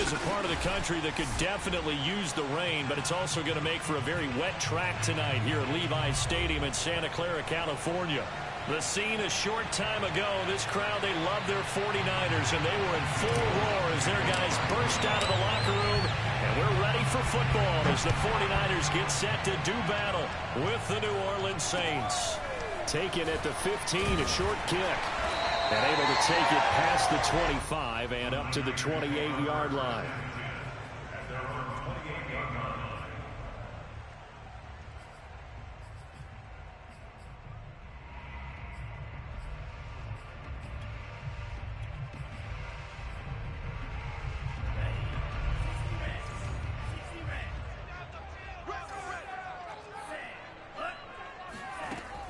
is a part of the country that could definitely use the rain, but it's also going to make for a very wet track tonight here at Levi's Stadium in Santa Clara, California. The scene a short time ago, this crowd, they love their 49ers, and they were in full roar as their guys burst out of the locker room. And we're ready for football as the 49ers get set to do battle with the New Orleans Saints. Taken at the 15, a short kick. And able to take it past the 25 and up to the 28-yard line.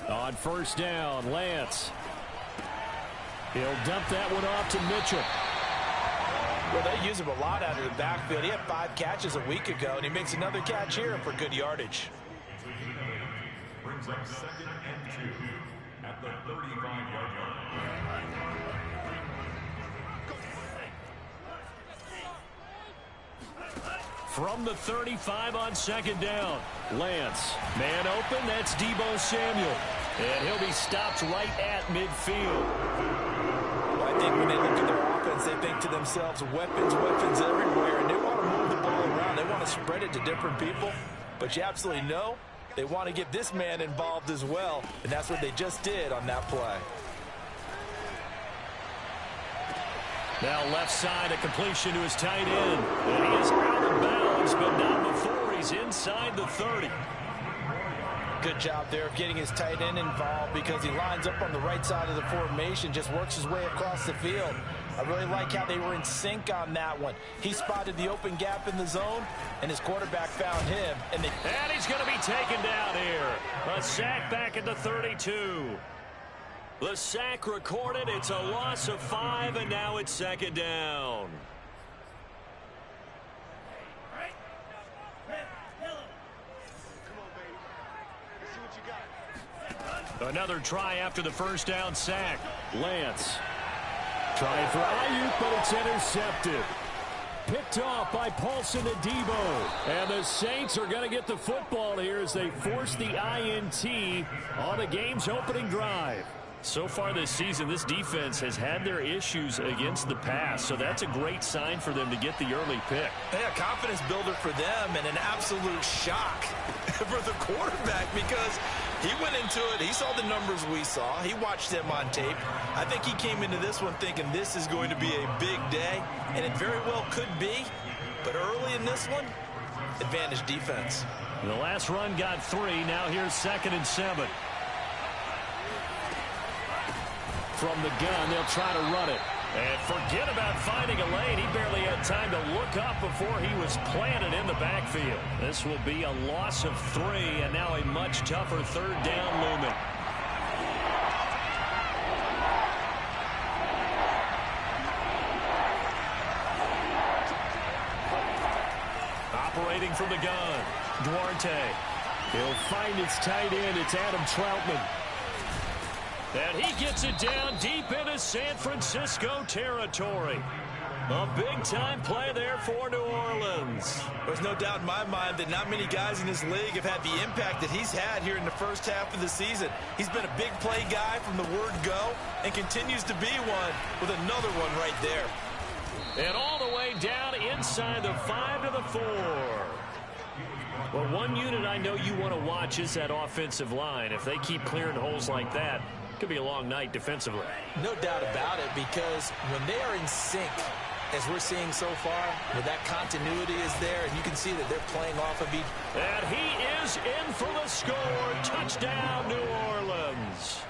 On first down, Lance. He'll dump that one off to Mitchell. Well, they use him a lot out of the backfield. He had 5 catches a week ago, and he makes another catch here for good yardage. Brings up 2nd and 2 at the 35-yard line. From the 35 on second down, Lance. Man open, that's Deebo Samuel. And he'll be stopped right at midfield. I think when they look at their offense, they think to themselves, weapons, weapons everywhere, and they want to move the ball around. They want to spread it to different people, but you absolutely know they want to get this man involved as well, and that's what they just did on that play. Now left side, a completion to his tight end. And he is out of bounds, but not before he's inside the 30. Good job there of getting his tight end involved because he lines up on the right side of the formation, just works his way across the field. I really like how they were in sync on that one. He spotted the open gap in the zone, and his quarterback found him. And he's going to be taken down here. A sack back at the 32. The sack recorded. It's a loss of 5, and now it's second down. Another try after the first down sack. Lance. Trying for Ayuk, but it's intercepted. Picked off by Paulson and Deebo. And the Saints are going to get the football here as they force the INT on the game's opening drive. So far this season, this defense has had their issues against the pass, so that's a great sign for them to get the early pick. Yeah, confidence builder for them and an absolute shock for the quarterback because he went into it. He saw the numbers we saw. He watched them on tape. I think he came into this one thinking this is going to be a big day, and it very well could be. But early in this one, advantage defense. The last run got 3. Now here's 2nd and 7. From the gun, they'll try to run it. And forget about finding a lane. He barely had time to look up before he was planted in the backfield. This will be a loss of 3, and now a much tougher third down looming. Operating from the gun, Duarte. He'll find his tight end. It's Adam Troutman. And he gets it down deep into San Francisco territory. A big-time play there for New Orleans. There's no doubt in my mind that not many guys in this league have had the impact that he's had here in the first half of the season. He's been a big play guy from the word go and continues to be one with another one right there. And all the way down inside the 5 to the 4. Well, one unit I know you want to watch is that offensive line. If they keep clearing holes like that, could be a long night defensively. No doubt about it, because when they are in sync, as we're seeing so far, where that continuity is there, and you can see that they're playing off of each. And he is in for the score. Touchdown, New Orleans.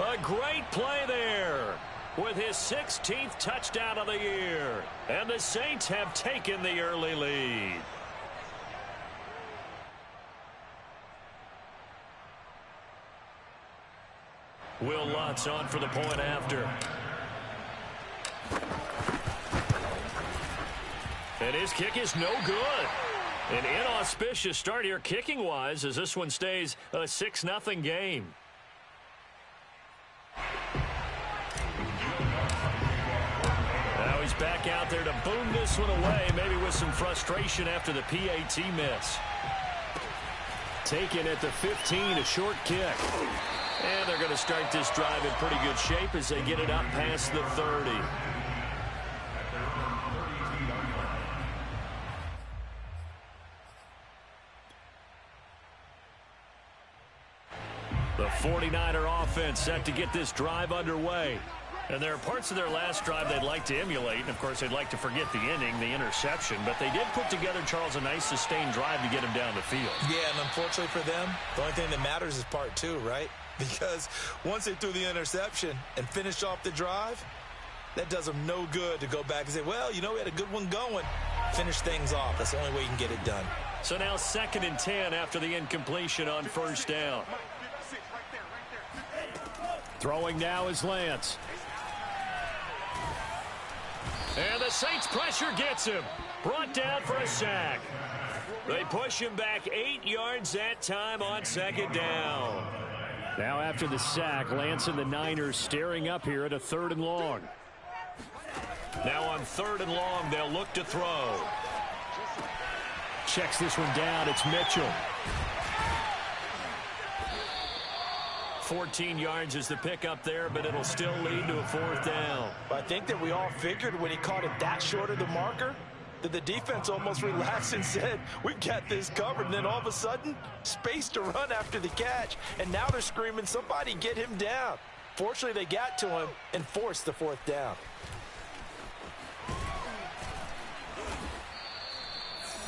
A great play there with his 16th touchdown of the year. And the Saints have taken the early lead. Will Lutz on for the point after. And his kick is no good. An inauspicious start here kicking-wise as this one stays a 6-0 game. Now he's back out there to boom this one away, maybe with some frustration after the PAT miss. Taken at the 15, a short kick. And they're going to start this drive in pretty good shape as they get it up past the 30. The 49er offense set to get this drive underway. And there are parts of their last drive they'd like to emulate. And, of course, they'd like to forget the ending, the interception. But they did put together, Charles, a nice sustained drive to get him down the field. Yeah, and unfortunately for them, the only thing that matters is part two, right? Because once they threw the interception and finished off the drive, that does them no good to go back and say, well, you know, we had a good one going. Finish things off. That's the only way you can get it done. So now 2nd and 10 after the incompletion on first down. Throwing now is Lance. And the Saints pressure gets him. Brought down for a sack. They push him back 8 yards that time on 2nd down. Now after the sack, Lance and the Niners staring up here at a 3rd and long. Now on 3rd and long, they'll look to throw. Checks this one down. It's Mitchell. 14 yards is the pickup there, but it'll still lead to a 4th down. I think that we all figured when he caught it that short of the marker that the defense almost relaxed and said, we've got this covered. And then all of a sudden, space to run after the catch. And now they're screaming, somebody get him down. Fortunately, they got to him and forced the 4th down.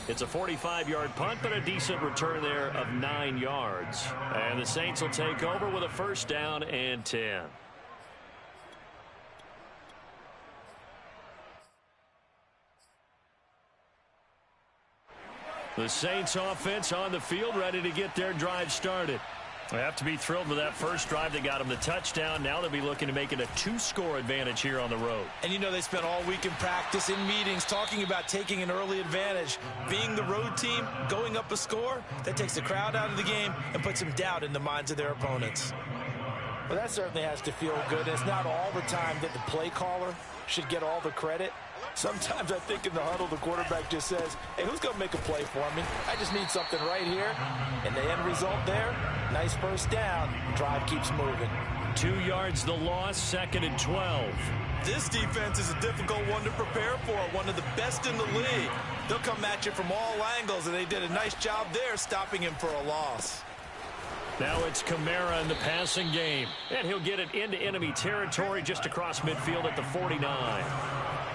It's a 45-yard punt, but a decent return there of 9 yards. And the Saints will take over with a 1st down and 10. The Saints offense on the field, ready to get their drive started. They have to be thrilled with that first drive that got them the touchdown. Now they'll be looking to make it a 2-score advantage here on the road. And you know they spent all week in practice, in meetings, talking about taking an early advantage. Being the road team, going up a score, that takes the crowd out of the game and puts some doubt in the minds of their opponents. Well, that certainly has to feel good. It's not all the time that the play caller should get all the credit. Sometimes I think in the huddle, the quarterback just says, hey, who's going to make a play for me? I just need something right here. And the end result there, nice 1st down. Drive keeps moving. 2 yards the loss, 2nd and 12. This defense is a difficult one to prepare for, one of the best in the league. They'll come at you from all angles, and they did a nice job there stopping him for a loss. Now it's Kamara in the passing game. And he'll get it into enemy territory just across midfield at the 49.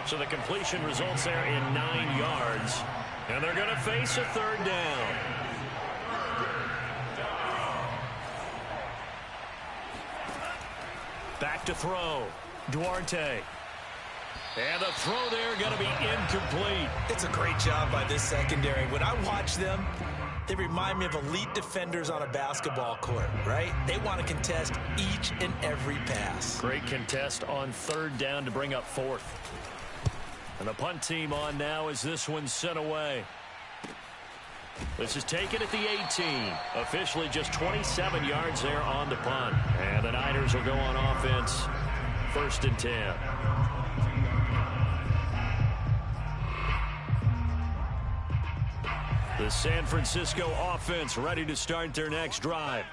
So the completion results there in 9 yards. And they're going to face a 3rd down. Back to throw. Duarte. And the throw there going to be incomplete. It's a great job by this secondary. When I watch them, they remind me of elite defenders on a basketball court, right? They want to contest each and every pass. Great contest on 3rd down to bring up 4th. And the punt team on now as this one's sent away. This is taken at the 18. Officially just 27 yards there on the punt. And the Niners will go on offense. 1st and 10. The San Francisco offense ready to start their next drive.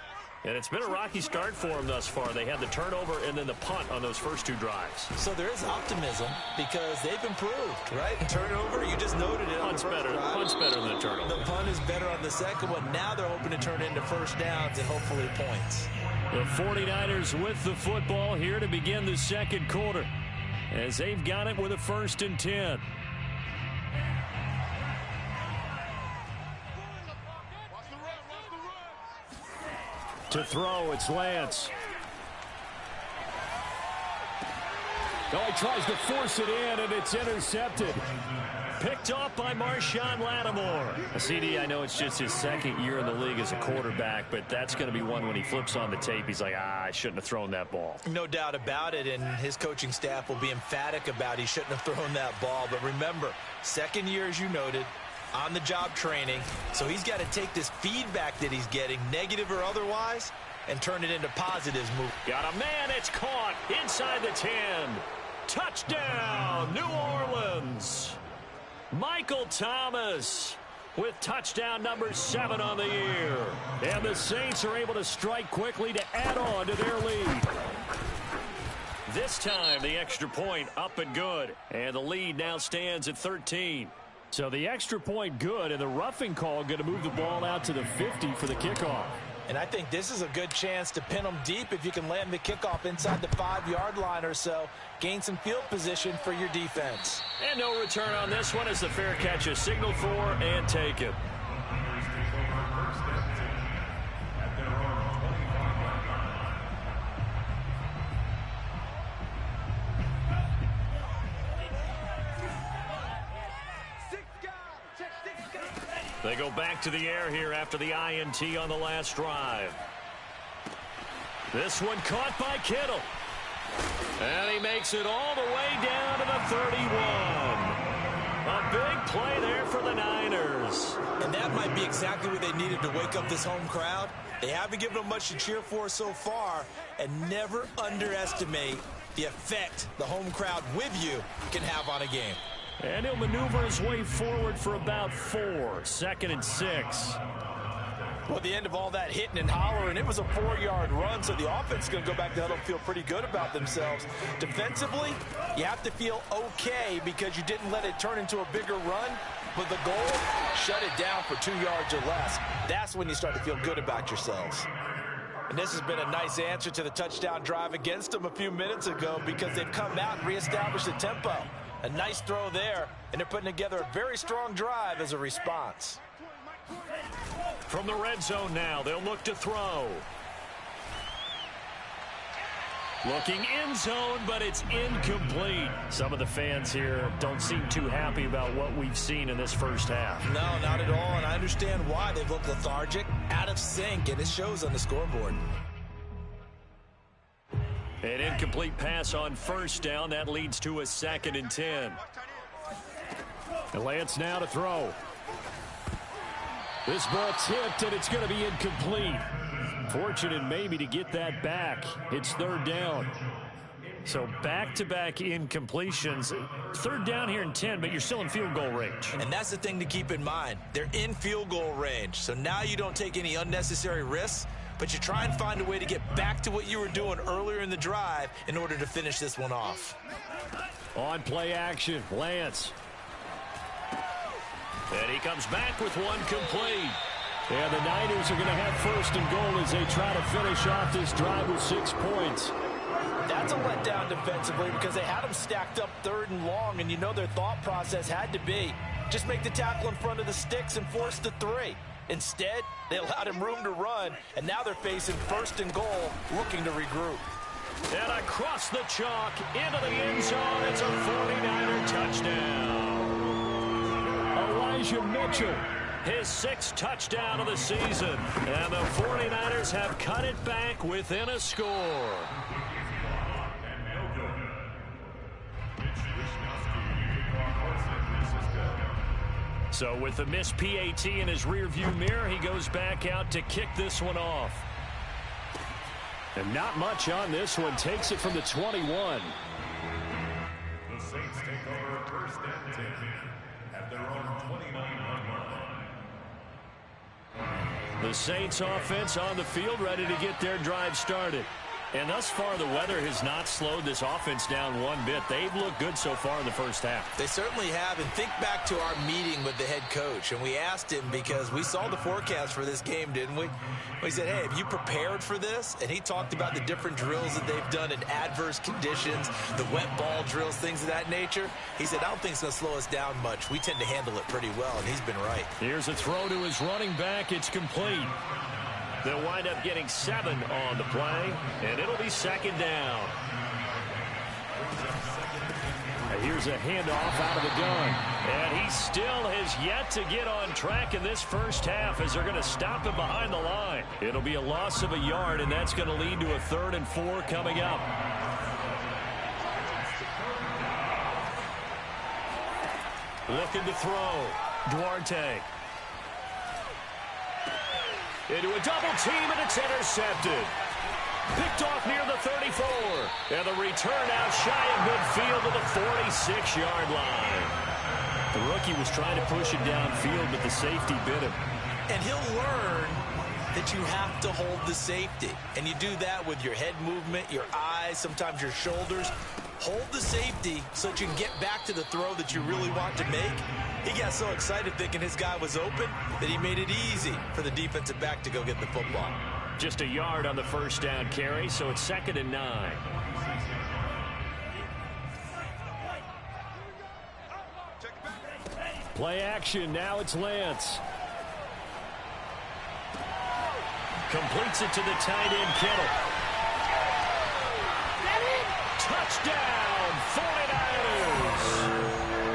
And it's been a rocky start for them thus far. They had the turnover and then the punt on those first 2 drives. So there is optimism because they've improved, right? And turnover, you just noted it. Punt's better than the turnover. The punt is better on the second one. Now they're hoping to turn it into 1st downs and hopefully points. The 49ers with the football here to begin the 2nd quarter as they've got it with a 1st and 10. To throw, it's Lance. Oh, he tries to force it in, and it's intercepted. Picked off by Marshawn Lattimore. CD, I know it's just his 2nd year in the league as a quarterback, but that's going to be one when he flips on the tape. He's like, I shouldn't have thrown that ball. No doubt about it, and his coaching staff will be emphatic about he shouldn't have thrown that ball. But remember, 2nd year, as you noted, on-the-job training. So he's got to take this feedback that he's getting, negative or otherwise, and turn it into positives. Got a man, it's caught inside the 10. Touchdown, New Orleans. Michael Thomas with touchdown number 7 on the year. And the Saints are able to strike quickly to add on to their lead. This time, the extra point up and good. And the lead now stands at 13. So the extra point good, and the roughing call going to move the ball out to the 50 for the kickoff. And I think this is a good chance to pin them deep if you can land the kickoff inside the 5-yard line or so. Gain some field position for your defense. And no return on this one as the fair catch is signaled for and taken. They go back to the air here after the INT on the last drive. This one caught by Kittle. And he makes it all the way down to the 31. A big play there for the Niners. And that might be exactly what they needed to wake up this home crowd. They haven't given them much to cheer for so far. And never underestimate the effect the home crowd with you can have on a game. And he'll maneuver his way forward for about 4. 2nd and 6. Well, the end of all that hitting and hollering, it was a 4-yard run, so the offense is going to go back to huddle and feel pretty good about themselves. Defensively, you have to feel okay because you didn't let it turn into a bigger run, but the goal, shut it down for 2 yards or less. That's when you start to feel good about yourselves. And this has been a nice answer to the touchdown drive against them a few minutes ago because they've come out and reestablished the tempo. A nice throw there, and they're putting together a very strong drive as a response. From the red zone now, they'll look to throw. Looking in zone, but it's incomplete. Some of the fans here don't seem too happy about what we've seen in this first half. No, not at all, and I understand why. They've looked lethargic, out of sync, and it shows on the scoreboard. An incomplete pass on first down. That leads to a 2nd and 10. And Lance now to throw. This ball tipped, and it's going to be incomplete. Fortunate maybe to get that back. It's 3rd down. So back-to-back incompletions. 3rd down here in 10, but you're still in field goal range. And that's the thing to keep in mind. They're in field goal range. So now you don't take any unnecessary risks, but you try and find a way to get back to what you were doing earlier in the drive in order to finish this one off. On play action, Lance. And he comes back with one complete. And the Niners are going to have 1st and goal as they try to finish off this drive with 6 points. That's a letdown defensively because they had them stacked up 3rd and long, and you know their thought process had to be just make the tackle in front of the sticks and force the 3. Instead, they allowed him room to run, and now they're facing 1st and goal, looking to regroup. And across the chalk, into the end zone, it's a 49er touchdown. Elijah Mitchell. His 6th touchdown of the season. And the 49ers have cut it back within a score. So with the missed PAT in his rearview mirror, he goes back out to kick this one off. And not much on this one. Takes it from the 21. The Saints take over 1st and 10 at their own 29-yard line. The Saints offense on the field, ready to get their drive started. And thus far, the weather has not slowed this offense down one bit. They've looked good so far in the first half. They certainly have. And think back to our meeting with the head coach. And we asked him because we saw the forecast for this game, didn't we? We said, hey, have you prepared for this? And he talked about the different drills that they've done in adverse conditions, the wet ball drills, things of that nature. He said, I don't think it's going to slow us down much. We tend to handle it pretty well, and he's been right. Here's a throw to his running back. It's complete. They'll wind up getting 7 on the play, and it'll be 2nd down. And here's a handoff out of the gun. And he still has yet to get on track in this first half as they're going to stop him behind the line. It'll be a loss of a yard, and that's going to lead to a 3rd and 4 coming up. Looking to throw. Duarte. Into a double team, and it's intercepted. Picked off near the 34. And the return out shy of midfield to the 46-yard line. The rookie was trying to push it downfield, but the safety bit him. And he'll learn that you have to hold the safety. And you do that with your head movement, your eyes, sometimes your shoulders. Hold the safety so that you can get back to the throw that you really want to make. He got so excited thinking his guy was open that he made it easy for the defensive back to go get the football. Just a yard on the first down carry, so it's 2nd and 9. Play action. Now it's Lance. Completes it to the tight end, Kittle. Touchdown, 49ers.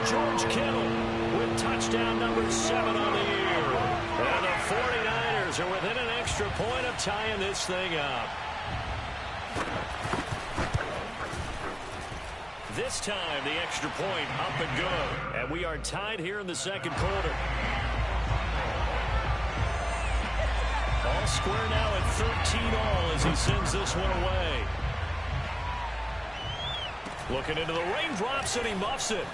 George Kittle with touchdown number 7 on the year. And the 49ers are within an extra point of tying this thing up. This time, the extra point up and good. And we are tied here in the second quarter. All square now at 13 all as he sends this one away. Looking into the raindrops, and he muffs it.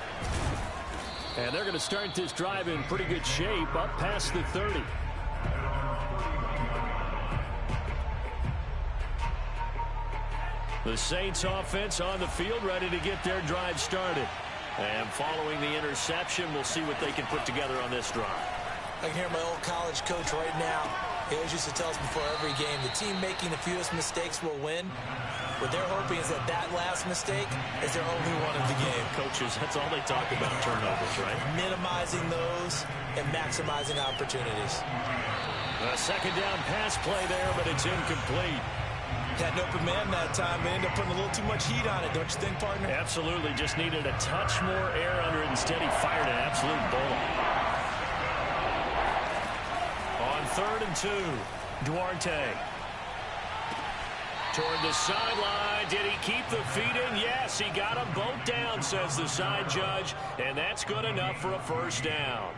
And they're going to start this drive in pretty good shape up past the 30. The Saints offense on the field ready to get their drive started. And following the interception, we'll see what they can put together on this drive. I can hear my old college coach right now. He always used to tell us before every game, the team making the fewest mistakes will win. What they're hoping is that that last mistake is their only one of the game. Coaches, that's all they talk about, turnovers, right? Minimizing those and maximizing opportunities. A second down pass play there, but it's incomplete. Had an open man that time. They ended up putting a little too much heat on it, don't you think, partner? Absolutely. Just needed a touch more air under it. Instead, he fired an absolute bullet. On 3rd and 2, Duarte. Toward the sideline. Did he keep the feet in? Yes, he got them both down, says the side judge. And that's good enough for a first down.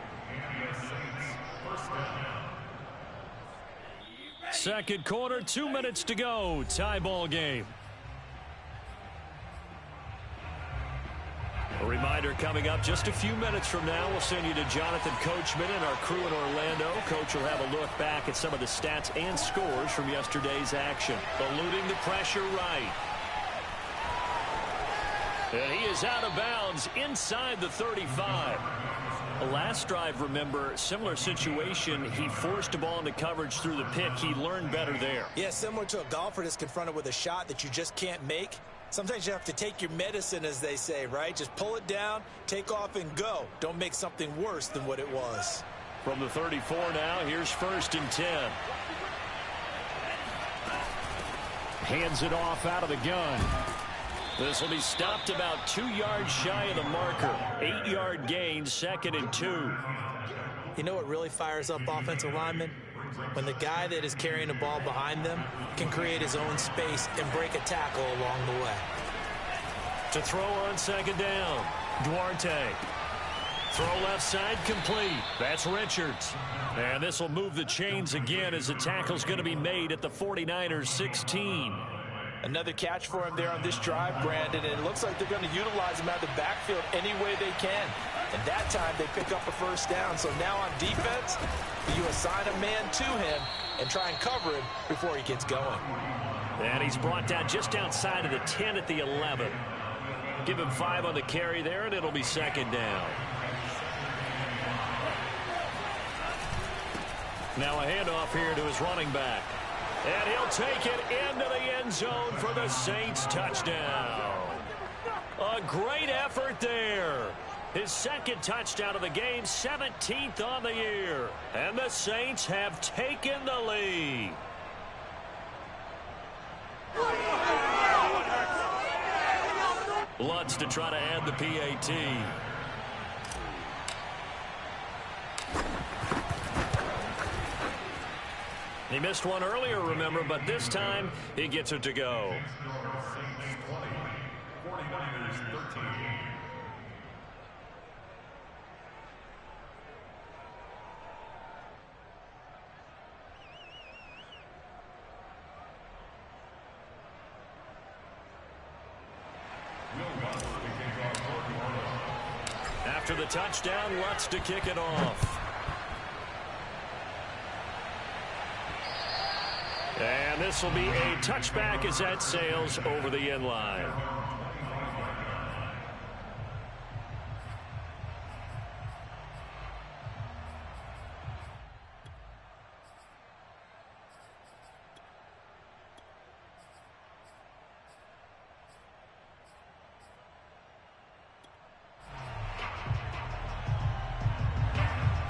Second quarter, 2 minutes to go. Tie ball game. A reminder coming up just a few minutes from now. We'll send you to Jonathan Coachman and our crew in Orlando. Coach will have a look back at some of the stats and scores from yesterday's action. Eluding the pressure right. And he is out of bounds inside the 35. Last drive, remember, similar situation. He forced a ball into coverage through the pick. He learned better there. Yeah, similar to a golfer that's confronted with a shot that you just can't make. Sometimes you have to take your medicine, as they say, right? Just pull it down, take off, and go. Don't make something worse than what it was. From the 34 now, here's 1st and 10. Hands it off out of the gun. This will be stopped about 2 yards shy of the marker. 8-yard gain, 2nd and 2. You know what really fires up offensive linemen? When the guy that is carrying the ball behind them can create his own space and break a tackle along the way. To throw on 2nd down, Duarte. Throw left side complete. That's Richards. And this will move the chains again as the tackle's going to be made at the 49ers 16. Another catch for him there on this drive, Brandon, and it looks like they're going to utilize him out of the backfield any way they can. And that time they pick up a first down. So now on defense, you assign a man to him and try and cover him before he gets going. And he's brought down just outside of the 10 at the 11. Give him 5 on the carry there, and it'll be 2nd down. Now a handoff here to his running back. And he'll take it into the end zone for the Saints touchdown. A great effort there. His 2nd touchdown of the game, 17th on the year. And the Saints have taken the lead. Lutz to try to add the PAT. He missed one earlier, remember, but this time he gets it to go. Saints 20, 49ers 13. the touchdown. Lutz to kick it off. And this will be a touchback as that sails over the end line.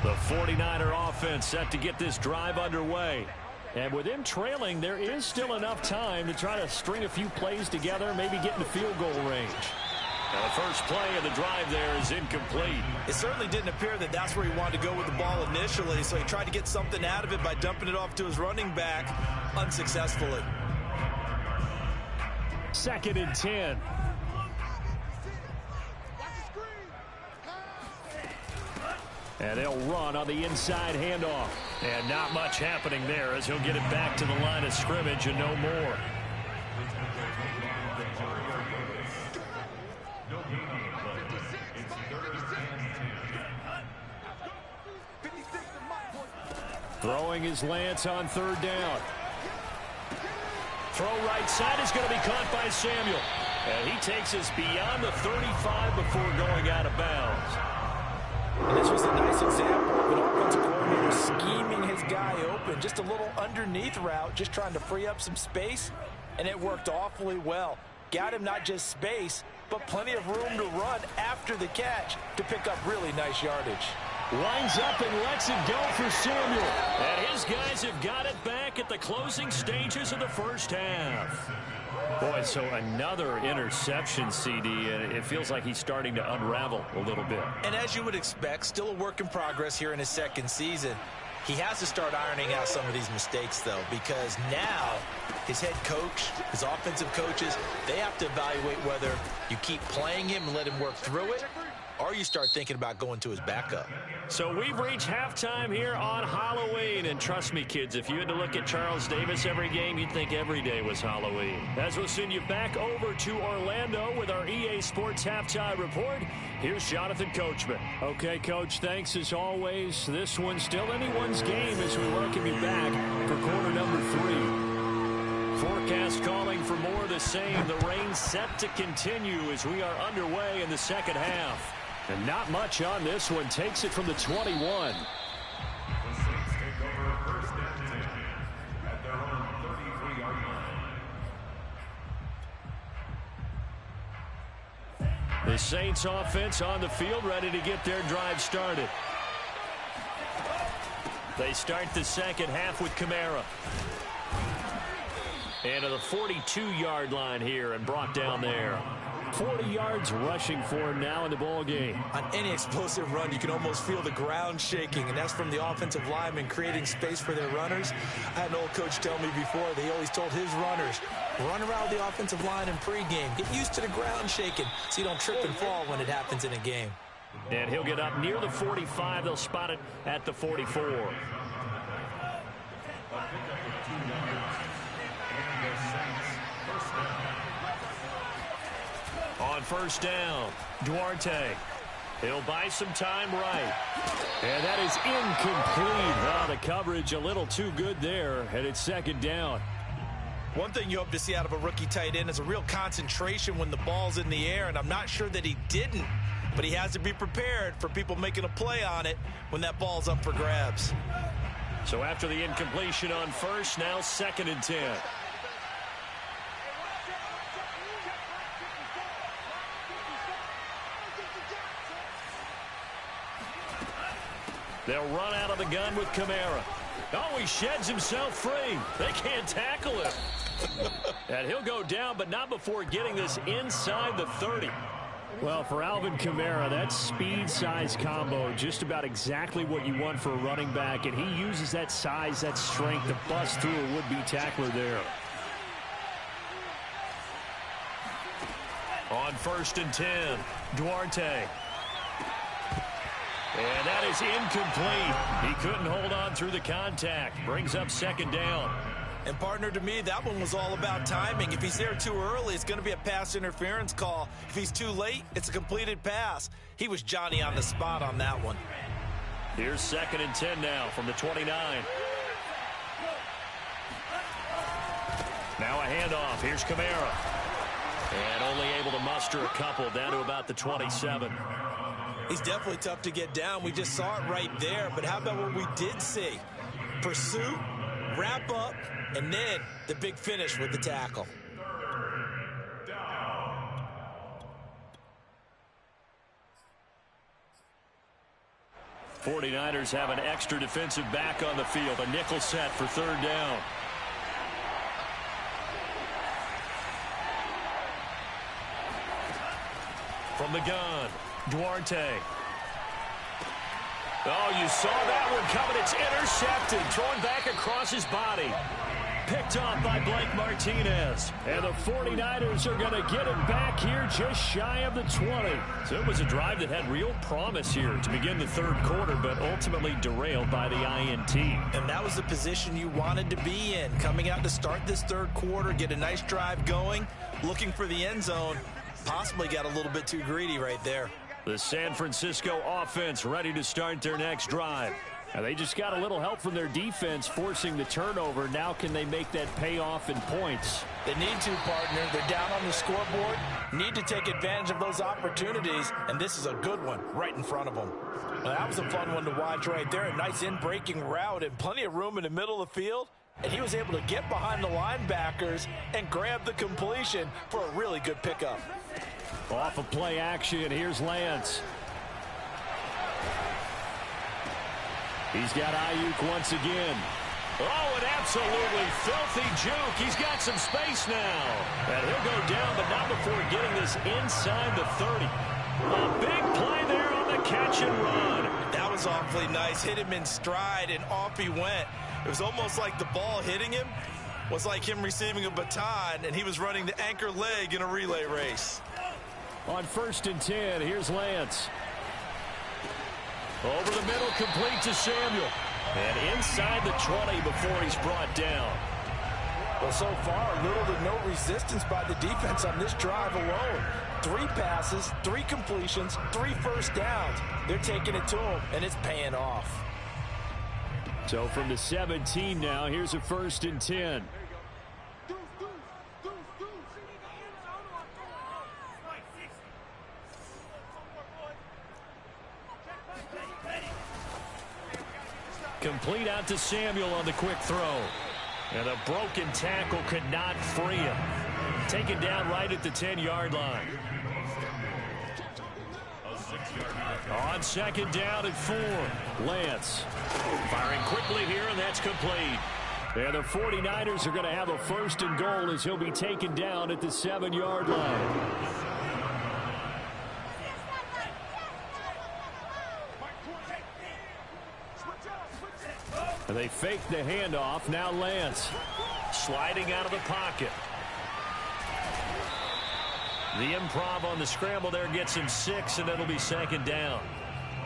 The 49er offense set to get this drive underway. And with them trailing, there is still enough time to try to string a few plays together, maybe get into field goal range. Now the first play of the drive there is incomplete. It certainly didn't appear that that's where he wanted to go with the ball initially, so he tried to get something out of it by dumping it off to his running back unsuccessfully. 2nd and 10. And they'll run on the inside handoff. And not much happening there as he'll get it back to the line of scrimmage and no more. Throwing his Lance on 3rd down. Throw right side is going to be caught by Samuel. And he takes us beyond the 35 before going out of bounds. And this was a nice example of an offensive coordinator scheming his guy open. Just a little underneath route, just trying to free up some space, and it worked awfully well. Got him not just space, but plenty of room to run after the catch to pick up really nice yardage. Lines up and lets it go for Samuel. And his guys have got it back at the closing stages of the first half. Boy, so another interception, CD, and it feels like he's starting to unravel a little bit. And as you would expect, still a work in progress here in his 2nd season. He has to start ironing out some of these mistakes, though, because now his head coach, his offensive coaches, they have to evaluate whether you keep playing him and let him work through it, or you start thinking about going to his backup. So we've reached halftime here on Halloween. And trust me, kids, if you had to look at Charles Davis every game, you'd think every day was Halloween. As we'll send you back over to Orlando with our EA Sports Halftime Report, here's Jonathan Coachman. Okay, Coach, thanks as always. This one's still anyone's game as we welcome you back for quarter number 3. Forecast calling for more of the same. The rain set to continue as we are underway in the 2nd half. And not much on this one. Takes it from the 21. The Saints take over 1st and 10 at their own 33-yard line. The Saints offense on the field, ready to get their drive started. They start the 2nd half with Kamara. And to the 42-yard line here and brought down there. 40 yards rushing for him now in the ball game. On any explosive run, you can almost feel the ground shaking, and that's from the offensive linemen creating space for their runners. I had an old coach tell me before, they always told his runners, run around the offensive line in pregame. Get used to the ground shaking so you don't trip and fall when it happens in a game. And he'll get up near the 45. They'll spot it at the 44. On 1st down, Duarte. He'll buy some time right. And that is incomplete. Oh, the coverage a little too good there, and it's 2nd down. One thing you hope to see out of a rookie tight end is a real concentration when the ball's in the air, and I'm not sure that he didn't, but he has to be prepared for people making a play on it when that ball's up for grabs. So after the incompletion on 1st, now 2nd and 10. They'll run out of the gun with Kamara. Oh, he sheds himself free. They can't tackle him. And he'll go down, but not before getting this inside the 30. Well, for Alvin Kamara, that speed-size combo, just about exactly what you want for a running back, and he uses that size, that strength to bust through a would-be tackler there. On 1st and 10, Duarte. And that is incomplete. He couldn't hold on through the contact. Brings up 2nd down. And, partner, to me, that one was all about timing. If he's there too early, it's going to be a pass interference call. If he's too late, it's a completed pass. He was Johnny on the spot on that one. Here's 2nd and 10 now from the 29. Now a handoff. Here's Kamara. And only able to muster a couple down to about the 27. He's definitely tough to get down. We just saw it right there. But how about what we did see? Pursuit, wrap up, and then the big finish with the tackle. 49ers have an extra defensive back on the field. A nickel set for 3rd down. From the gun, Duarte. Oh, you saw that one coming. It's intercepted. Thrown back across his body. Picked off by Blake Martinez. And the 49ers are going to get it back here just shy of the 20. So it was a drive that had real promise here to begin the 3rd quarter, but ultimately derailed by the INT. And that was the position you wanted to be in. Coming out to start this 3rd quarter, get a nice drive going, looking for the end zone. Possibly got a little bit too greedy right there. The San Francisco offense ready to start their next drive. And they just got a little help from their defense forcing the turnover. Now can they make that pay off in points? They need to, partner. They're down on the scoreboard. Need to take advantage of those opportunities. And this is a good one right in front of them. Well, that was a fun one to watch right there. A nice in-breaking route and plenty of room in the middle of the field. And he was able to get behind the linebackers and grab the completion for a really good pickup. Off of play action, here's Lance. He's got Ayuk once again. Oh, an absolutely filthy juke. He's got some space now. And he'll go down, but not before getting this inside the 30. A big play there on the catch and run. That was awfully nice. Hit him in stride, and off he went. It was almost like the ball hitting him was like him receiving a baton, and he was running the anchor leg in a relay race. On 1st and 10, here's Lance. Over the middle, complete to Samuel. And inside the 20 before he's brought down. Well, so far, little to no resistance by the defense on this drive alone. 3 passes, 3 completions, 3 first downs. They're taking it to him, and it's paying off. So from the 17 now, here's a 1st and 10. Complete out to Samuel on the quick throw. And a broken tackle could not free him. Taken down right at the 10-yard line. On 2nd down and 4. Lance firing quickly here, and that's complete. And the 49ers are going to have a 1st and goal as he'll be taken down at the 7-yard line. And they fake the handoff. Now Lance sliding out of the pocket. The improv on the scramble there gets him 6, and it'll be 2nd down.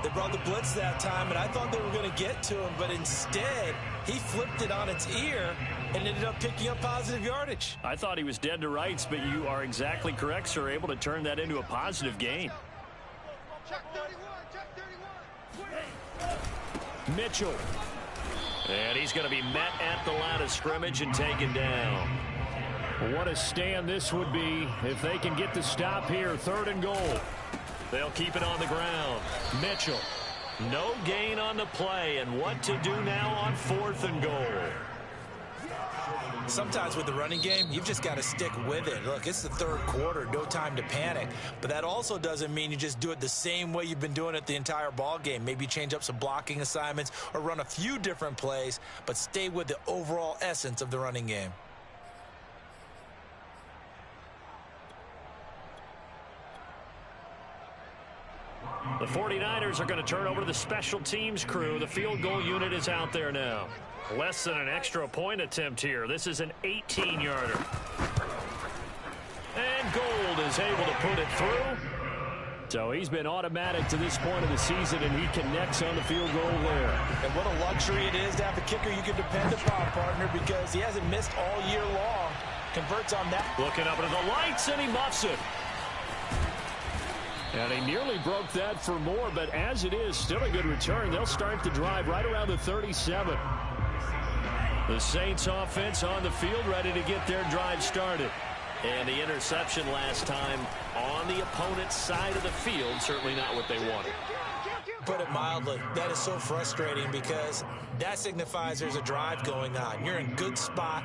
They brought the blitz that time, and I thought they were going to get to him, but instead he flipped it on its ear and ended up picking up positive yardage. I thought he was dead to rights, but you are exactly correct, sir. Able to turn that into a positive gain. Mitchell. And he's going to be met at the line of scrimmage and taken down. What a stand this would be if they can get the stop here. 3rd and goal. They'll keep it on the ground. Mitchell. No gain on the play. And what to do now on 4th and goal. Sometimes with the running game, you've just got to stick with it. Look, it's the 3rd quarter, no time to panic. But that also doesn't mean you just do it the same way you've been doing it the entire ball game. Maybe change up some blocking assignments or run a few different plays, but stay with the overall essence of the running game. The 49ers are going to turn over to the special teams crew. The field goal unit is out there now. Less than an extra point attempt here. This is an 18-yarder. And Gold is able to put it through. So he's been automatic to this point of the season, and he connects on the field goal there. And what a luxury it is to have a kicker you can depend upon, partner, because he hasn't missed all year long. Converts on that. Looking up into the lights, and he muffs it. And he nearly broke that for more, but as it is, still a good return. They'll start the drive right around the 37. The Saints offense on the field, ready to get their drive started. And the interception last time on the opponent's side of the field, certainly not what they wanted. Put it mildly, that is so frustrating because that signifies there's a drive going on. You're in good spot,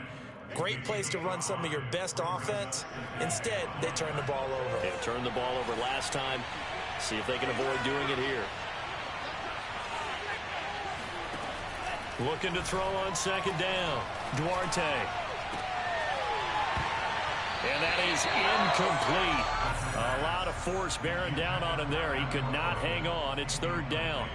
great place to run some of your best offense. Instead, they turn the ball over. They turned the ball over last time. See if they can avoid doing it here. Looking to throw on second down. Duarte. And that is incomplete. A lot of force bearing down on him there. He could not hang on. It's third down.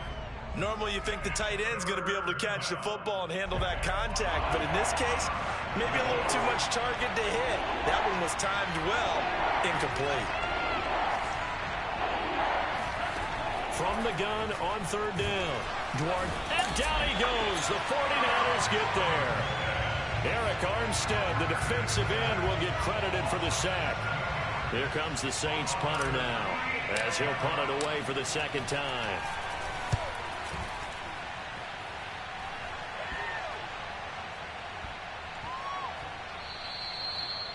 Normally you think the tight end's going to be able to catch the football and handle that contact, but in this case, maybe a little too much target to hit. That one was timed well. Incomplete. From the gun on third down. Duarte. And down he goes. The 49ers get there. Eric Armstead, the defensive end, will get credited for the sack. Here comes the Saints punter now, as he'll punt it away for the second time.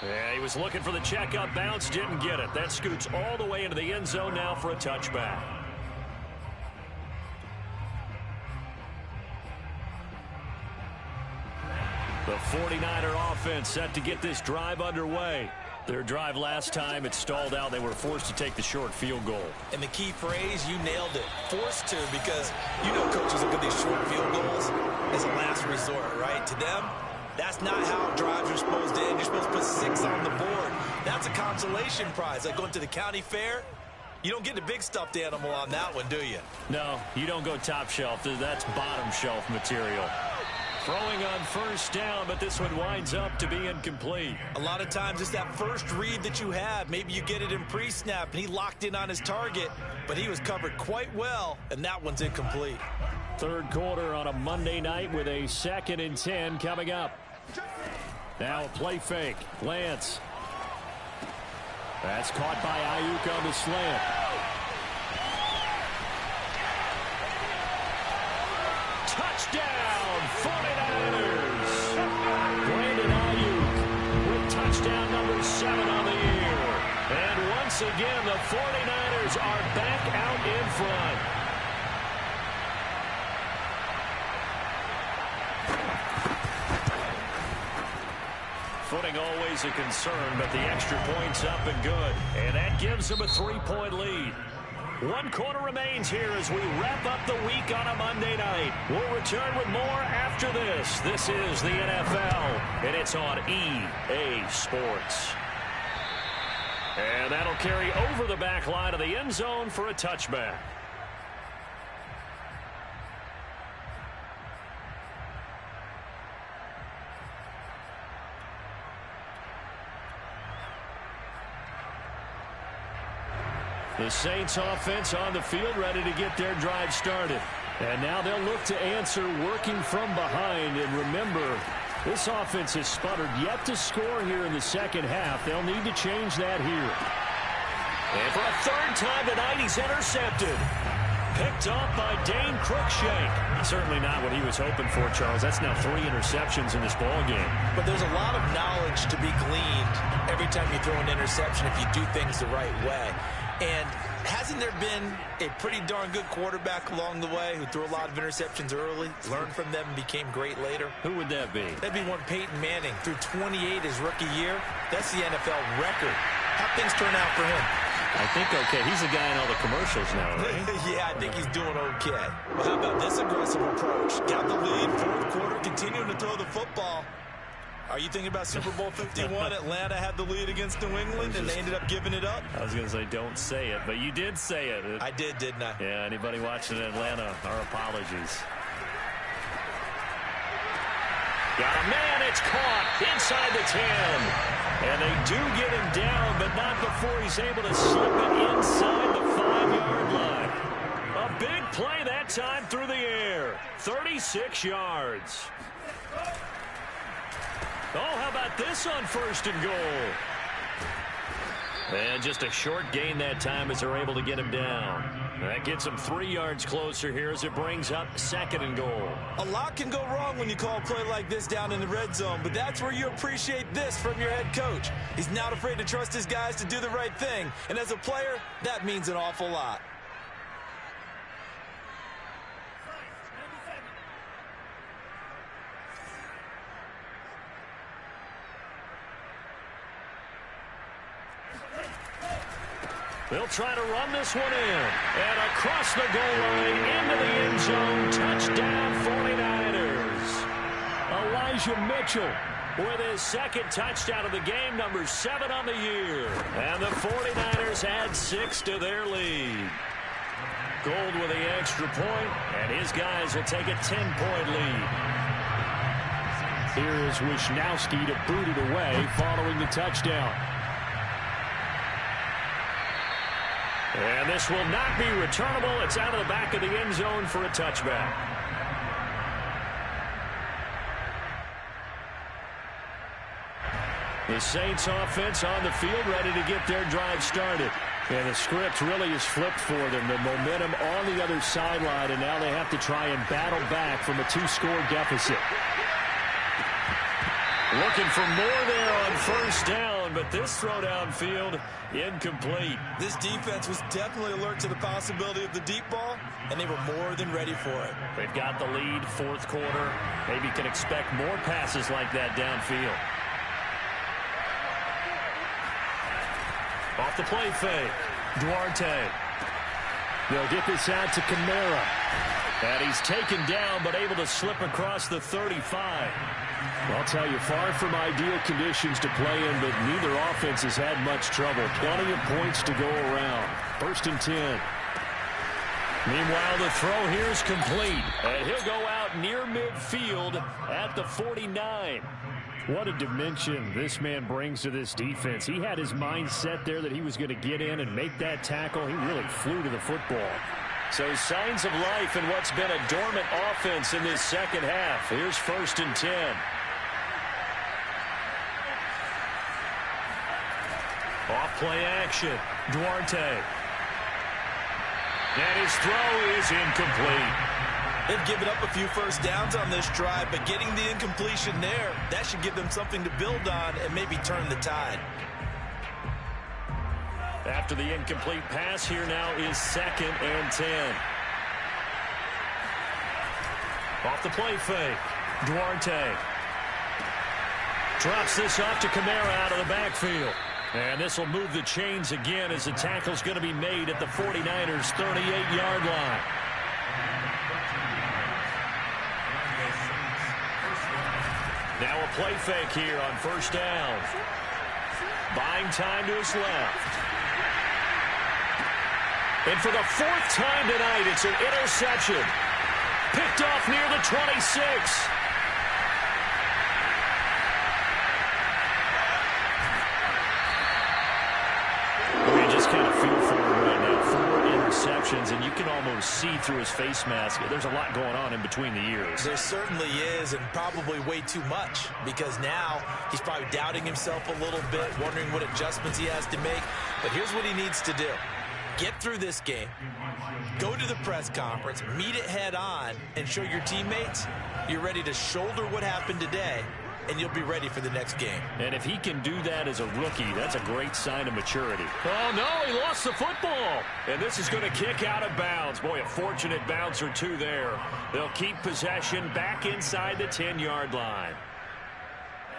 Yeah, he was looking for the checkup bounce, didn't get it. That scoots all the way into the end zone now for a touchback. The 49er offense set to get this drive underway. Their drive last time, it stalled out. They were forced to take the short field goal. And the key phrase, you nailed it. Forced to, because you know coaches look at these short field goals as a last resort, right? To them, that's not how drives are supposed to end. You're supposed to put 6 on the board. That's a consolation prize. Like going to the county fair, you don't get the big stuffed animal on that one, do you? No, you don't go top shelf. That's bottom shelf material. Throwing on first down, but this one winds up to be incomplete. A lot of times it's that first read that you have. Maybe you get it in pre-snap, and he locked in on his target, but he was covered quite well, and that one's incomplete. Third quarter on a Monday night with a 2nd and 10 coming up. Now a play fake. Lance. That's caught by Ayuk on the slant. Touchdown, 49ers! Brandon Ayuk with touchdown number 7 on the year. And once again, the 49ers are back out in front. Footing always a concern, but the extra point's up and good. And that gives them a 3-point lead. 1 quarter remains here as we wrap up the week on a Monday night. We'll return with more after this. This is the NFL, and it's on EA Sports. And that'll carry over the back line of the end zone for a touchback. The Saints offense on the field ready to get their drive started. And now they'll look to answer working from behind. And remember, this offense has sputtered yet to score here in the second half. They'll need to change that here. And for a third time tonight, he's intercepted. Picked off by Dane Cruikshank. Certainly not what he was hoping for, Charles. That's now 3 interceptions in this ballgame. But there's a lot of knowledge to be gleaned every time you throw an interception if you do things the right way. And hasn't there been a pretty darn good quarterback along the way who threw a lot of interceptions early, learned from them, and became great later? Who would that be? That'd be one Peyton Manning. Threw 28 his rookie year. That's the NFL record. How'd things turn out for him? I think okay. He's the guy in all the commercials now, right? Yeah, I think he's doing okay. Well, how about this aggressive approach? Got the lead, 4th quarter, continuing to throw the football. Are you thinking about Super Bowl 51? Atlanta had the lead against New England, and they ended up giving it up? I was going to say don't say it, but you did say it. I did, didn't I? Yeah, anybody watching in Atlanta, our apologies. Got a man, it's caught inside the 10. And they do get him down, but not before he's able to slip it inside the 5 30-yard line. A big play that time through the air. 36 yards. Oh, how about this on 1st and goal? And just a short gain that time as they're able to get him down. That gets him 3 yards closer here as it brings up 2nd and goal. A lot can go wrong when you call a play like this down in the red zone, but that's where you appreciate this from your head coach. He's not afraid to trust his guys to do the right thing, and as a player, that means an awful lot. They'll try to run this one in. And across the goal line into the end zone. Touchdown 49ers. Elijah Mitchell with his 2nd touchdown of the game, number 7 on the year. And the 49ers add 6 to their lead. Gold with the extra point, and his guys will take a 10-point lead. Here is Wisnowski to boot it away following the touchdown. And this will not be returnable. It's out of the back of the end zone for a touchback. The Saints offense on the field ready to get their drive started. And the script really is flipped for them. The momentum on the other sideline, and now they have to try and battle back from a 2-score deficit. Looking for more there on 1st down, but this throw downfield incomplete. This defense was definitely alert to the possibility of the deep ball, and they were more than ready for it. They've got the lead, 4th quarter. Maybe can expect more passes like that downfield. Off the play fake. Duarte. They'll get this out to Kamara. And he's taken down, but able to slip across the 35. I'll tell you, far from ideal conditions to play in, but neither offense has had much trouble. Plenty of points to go around. 1st and 10. Meanwhile, the throw here is complete. And he'll go out near midfield at the 49. What a dimension this man brings to this defense. He had his mind set there that he was going to get in and make that tackle. He really flew to the football. So signs of life in what's been a dormant offense in this 2nd half. Here's 1st and 10. Off play action. Duarte. And his throw is incomplete. They've given up a few 1st downs on this drive, but getting the incompletion there, that should give them something to build on and maybe turn the tide. After the incomplete pass, here now is 2nd and 10. Off the play fake. Duarte. Drops this off to Kamara out of the backfield. And this will move the chains again as the tackle's going to be made at the 49ers' 38-yard line. Now a play fake here on 1st down. Buying time to his left. And for the 4th time tonight, it's an interception. Picked off near the 26. You just kind of feel for him right now. 4 interceptions, and you can almost see through his face mask. There's a lot going on in between the ears. There certainly is, and probably way too much, because now he's probably doubting himself a little bit, wondering what adjustments he has to make. But here's what he needs to do. Get through this game, go to the press conference, meet it head on, and show your teammates you're ready to shoulder what happened today, and you'll be ready for the next game. And if he can do that as a rookie, that's a great sign of maturity. Oh, no, he lost the football. And this is going to kick out of bounds. Boy, a fortunate bounce or two there. They'll keep possession back inside the 10-yard line.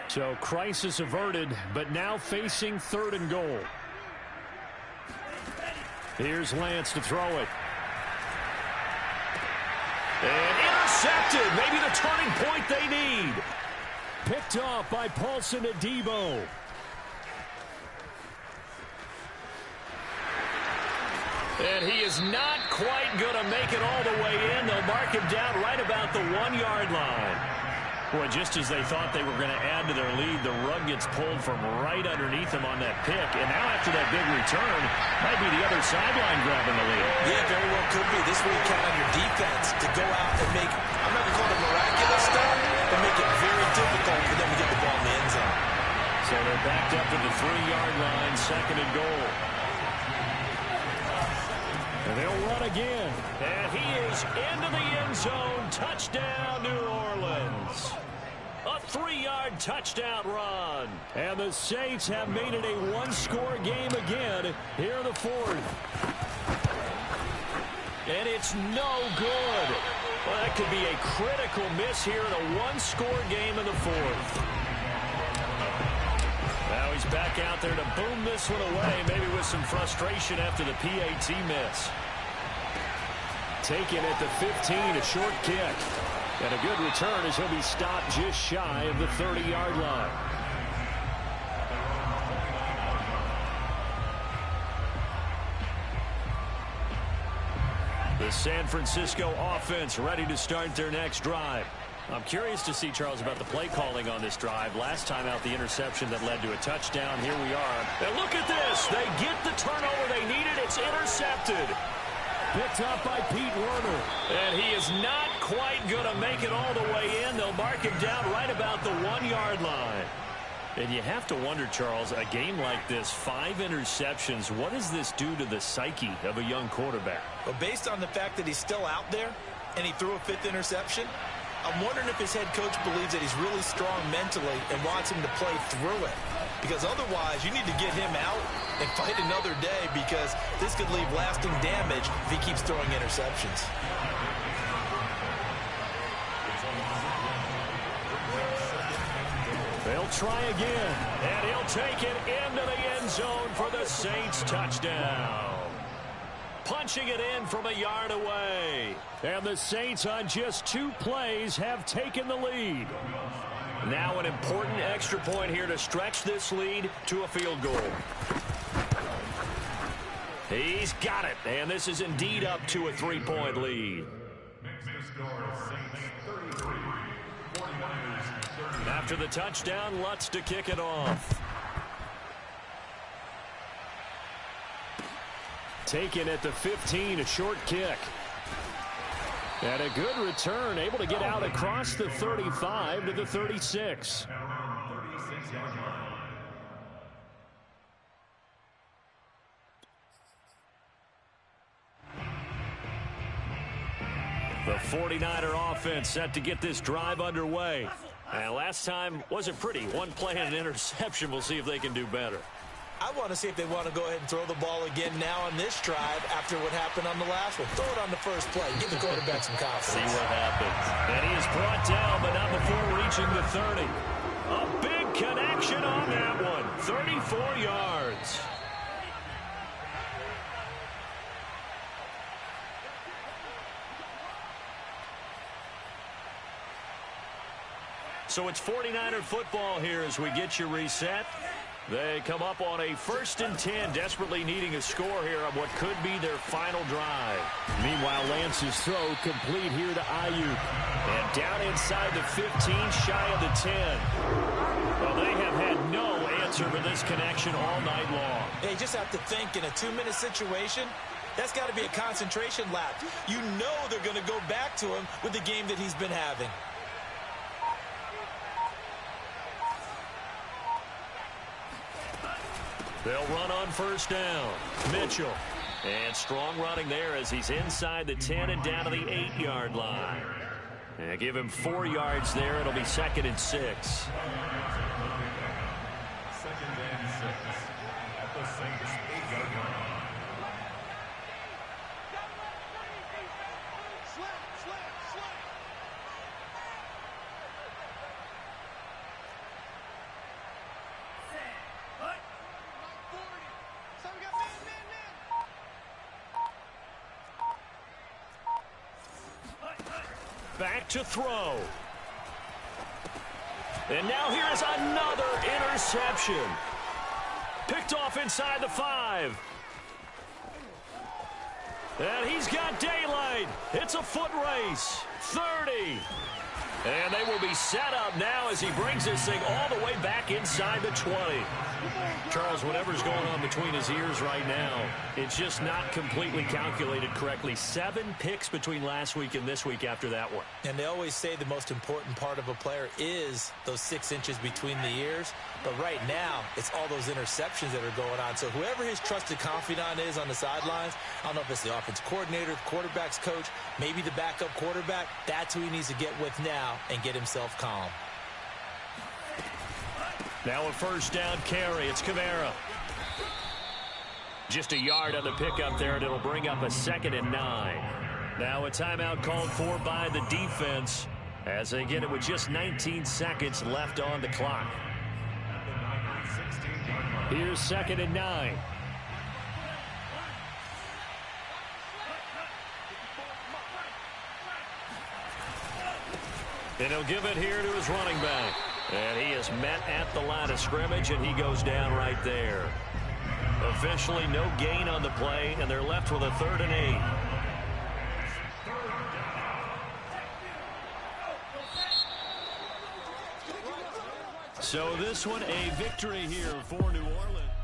So crisis averted, but now facing 3rd and goal. Here's Lance to throw it. And intercepted. Maybe the turning point they need. Picked off by Paulson Adebo. And he is not quite going to make it all the way in. They'll mark him down right about the 1-yard line. Boy, just as they thought they were going to add to their lead, the rug gets pulled from right underneath them on that pick. And now after that big return, might be the other sideline grabbing the lead. Yeah, very well could be. This will count on your defense to go out and make, I'm not going to call it a miraculous stop, but make it very difficult for them to get the ball in the end zone. So they're backed up to the 3-yard line, second and goal. And they'll run again. And he is into the end zone. Touchdown, New Orleans. A 3-yard touchdown run. And the Saints have made it a one-score game again here in the fourth. And it's no good. Well, that could be a critical miss here in a one-score game in the fourth. Now he's back out there to boom this one away, maybe with some frustration after the PAT miss. Taken at the 15, a short kick. And a good return as he'll be stopped just shy of the 30-yard line. The San Francisco offense ready to start their next drive. I'm curious to see, Charles, about the play calling on this drive. Last time out, the interception that led to a touchdown. Here we are. And look at this. They get the turnover they needed. It's intercepted. Picked up by Pete Werner. And he is not quite going to make it all the way in. They'll mark him down right about the 1-yard line. And you have to wonder, Charles, a game like this, 5 interceptions, what does this do to the psyche of a young quarterback? Well, based on the fact that he's still out there and he threw a 5th interception, I'm wondering if his head coach believes that he's really strong mentally and wants him to play through it. Because otherwise, you need to get him out and fight another day, because this could leave lasting damage if he keeps throwing interceptions. They'll try again. And he'll take it into the end zone for the Saints touchdown. Punching it in from a yard away. And the Saints on just 2 plays have taken the lead. Now an important extra point here to stretch this lead to a field goal. He's got it. And this is indeed up to a 3-point lead. After the touchdown, Lutz to kick it off. Taken at the 15, a short kick. And a good return, able to get out across the 35 to the 36. The 49er offense set to get this drive underway. And last time wasn't pretty. One play and an interception. We'll see if they can do better. I want to see if they want to go ahead and throw the ball again now on this drive after what happened on the last one. Throw it on the first play. Give the quarterback some confidence. See what happens. And he is brought down, but not before reaching the 30. A big connection on that one. 34 yards. So it's 49er football here as we get you reset. They come up on a 1st and 10, desperately needing a score here on what could be their final drive. Meanwhile, Lance's throw complete here to Ayuk. And down inside the 15, shy of the 10. Well, they have had no answer for this connection all night long. They just have to think in a 2-minute situation, that's got to be a concentration lapse. You know they're going to go back to him with the game that he's been having. They'll run on 1st down. Mitchell. And strong running there as he's inside the 10 and down to the 8-yard line. And give him 4 yards there. It'll be 2nd and 6. 2nd and 6 at the Saints 8-yard line. Back to throw. And now here is another interception. Picked off inside the 5. And he's got daylight. It's a foot race. 30. And they will be set up now as he brings this thing all the way back inside the 20. Charles, whatever's going on between his ears right now, it's just not completely calculated correctly. 7 picks between last week and this week after that one. And they always say the most important part of a player is those 6 inches between the ears. But right now, it's all those interceptions that are going on. So whoever his trusted confidant is on the sidelines, I don't know if it's the offense coordinator, the quarterback's coach, maybe the backup quarterback, that's who he needs to get with now and get himself calm. Now a first down carry. It's Kamara. Just a yard on the pickup there, and it'll bring up a 2nd and 9. Now a timeout called for by the defense as they get it with just 19 seconds left on the clock. Here's 2nd and 9. And he'll give it here to his running back. And he is met at the line of scrimmage, and he goes down right there. Officially no gain on the play, and they're left with a 3rd and 8. So this one a victory here for New Orleans.